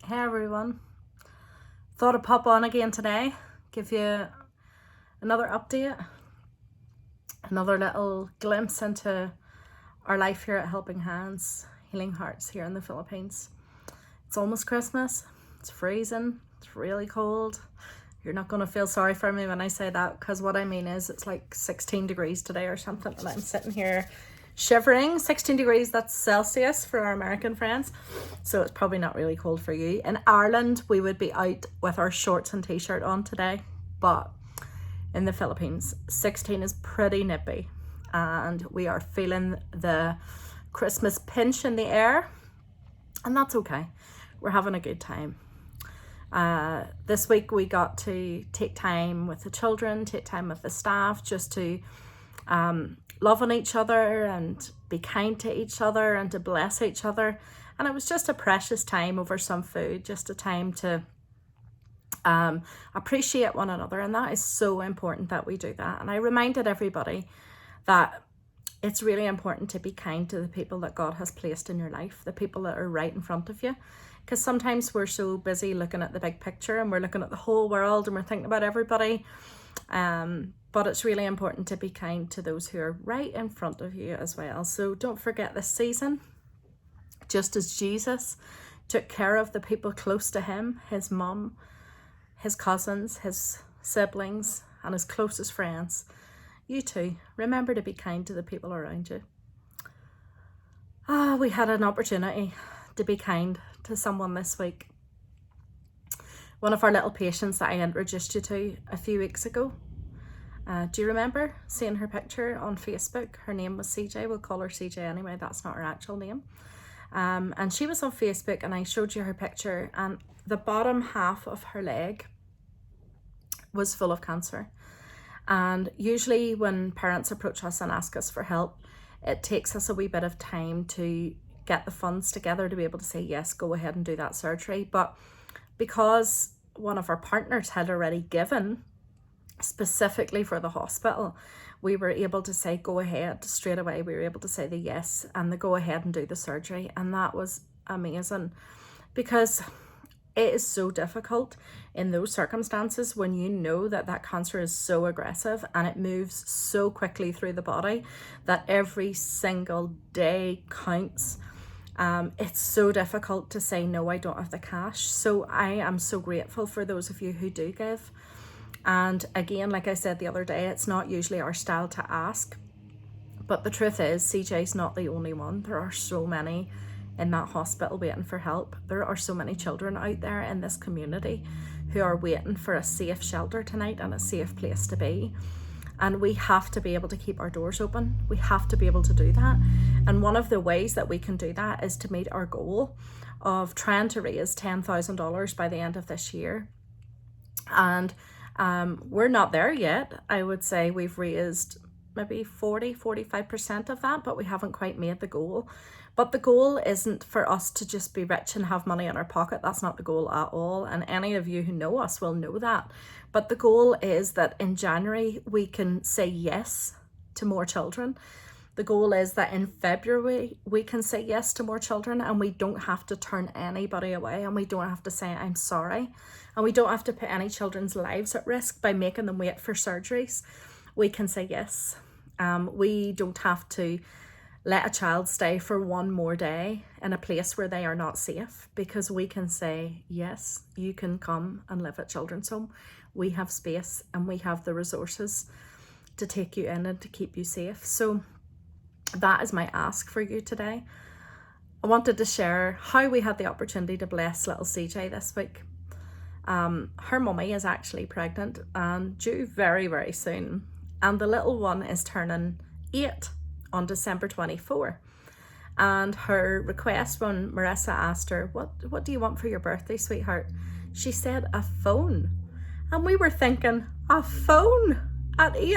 Hey everyone, thought I'd pop on again today, give you another update, another little glimpse into our life here at Helping Hands, Healing Hearts here in the Philippines. It's almost Christmas, it's freezing, it's really cold. You're not going to feel sorry for me when I say that, because what I mean is it's like 16 degrees today or something, and I'm sitting here shivering. 16 degrees, that's Celsius for our American friends, so it's probably not really cold for you. In Ireland we would be out with our shorts and t-shirt on today, but in the Philippines 16 is pretty nippy, and we are feeling the Christmas pinch in the air, and that's okay. We're having a good time. This week we got to take time with the children, take time with the staff, just to love on each other and be kind to each other and to bless each other. And it was just a precious time over some food, just a time to appreciate one another. And that is so important that we do that. And I reminded everybody that it's really important to be kind to the people that God has placed in your life, the people that are right in front of you. Because sometimes we're so busy looking at the big picture and we're looking at the whole world and we're thinking about everybody. But it's really important to be kind to those who are right in front of you as well. So don't forget this season, just as Jesus took care of the people close to him, his mum, his cousins, his siblings, and his closest friends, you too, remember to be kind to the people around you. We had an opportunity to be kind to someone this week. One of our little patients that I introduced you to a few weeks ago. Do you remember seeing her picture on Facebook? Her name was CJ. We'll call her CJ anyway. That's not her actual name. And she was on Facebook, and I showed you her picture, and the bottom half of her leg was full of cancer. And usually when parents approach us and ask us for help, it takes us a wee bit of time to get the funds together to be able to say, yes, go ahead and do that surgery. But because one of our partners had already given specifically for the hospital, we were able to say go ahead straight away. We were able to say the yes and the go ahead and do the surgery. And that was amazing, because it is so difficult in those circumstances when you know that that cancer is so aggressive and it moves so quickly through the body that every single day counts. It's so difficult to say, no, I don't have the cash. So I am so grateful for those of you who do give. And again, like I said the other day, it's not usually our style to ask. But the truth is, CJ's not the only one. There are so many in that hospital waiting for help. There are so many children out there in this community who are waiting for a safe shelter tonight and a safe place to be. And we have to be able to keep our doors open. We have to be able to do that. And one of the ways that we can do that is to meet our goal of trying to raise $10,000 by the end of this year. And we're not there yet. I would say we've raised maybe 45% of that, but we haven't quite made the goal. But the goal isn't for us to just be rich and have money in our pocket. That's not the goal at all. And any of you who know us will know that. But the goal is that in January, we can say yes to more children. The goal is that in February, we can say yes to more children, and we don't have to turn anybody away, and we don't have to say, I'm sorry. And we don't have to put any children's lives at risk by making them wait for surgeries. We can say yes. We don't have to let a child stay for one more day in a place where they are not safe, because we can say, yes, you can come and live at Children's Home. We have space and we have the resources to take you in and to keep you safe. So that is my ask for you today. I wanted to share how we had the opportunity to bless little CJ this week. Her mummy is actually pregnant and due very, very soon. And the little one is turning 8 on December 24. And her request, when Marissa asked her, what do you want for your birthday, sweetheart? She said a phone. And we were thinking, a phone at 8?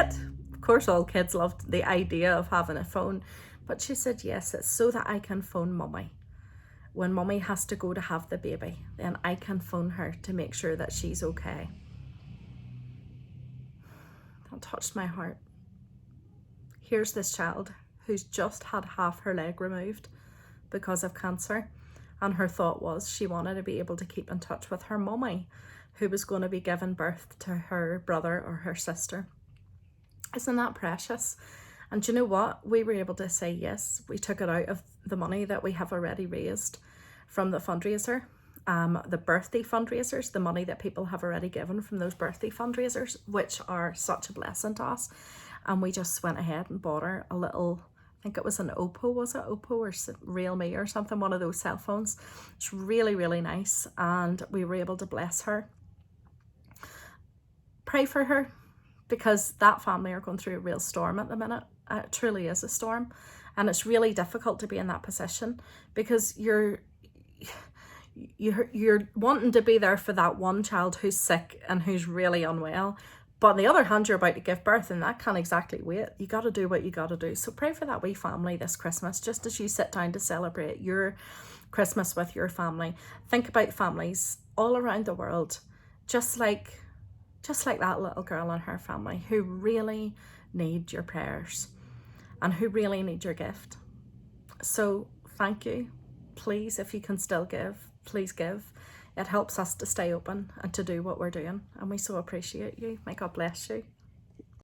Of course, all kids loved the idea of having a phone. But she said, yes, it's so that I can phone mummy. When mummy has to go to have the baby, then I can phone her to make sure that she's okay. That touched my heart. Here's this child who's just had half her leg removed because of cancer, And her thought was she wanted to be able to keep in touch with her mummy, who was going to be giving birth to her brother or her sister. Isn't that precious? And do you know what? We were able to say yes. We took it out of the money that we have already raised from the fundraiser, the birthday fundraisers, the money that people have already given from those birthday fundraisers, which are such a blessing to us. And we just went ahead and bought her a little, I think it was an Oppo, was it Oppo or Realme or something, one of those cell phones. It's really, really nice. And we were able to bless her. Pray for her, because that family are going through a real storm at the minute. It truly is a storm. And it's really difficult to be in that position, because you're wanting to be there for that one child who's sick and who's really unwell. But on the other hand, you're about to give birth, and that can't exactly wait. You got to do what you got to do. So pray for that wee family this Christmas, just as you sit down to celebrate your Christmas with your family. Think about families all around the world, just like that little girl and her family, who really need your prayers and who really need your gift. So thank you. Please, if you can still give, please give. It helps us to stay open and to do what we're doing. And we so appreciate you. May God bless you.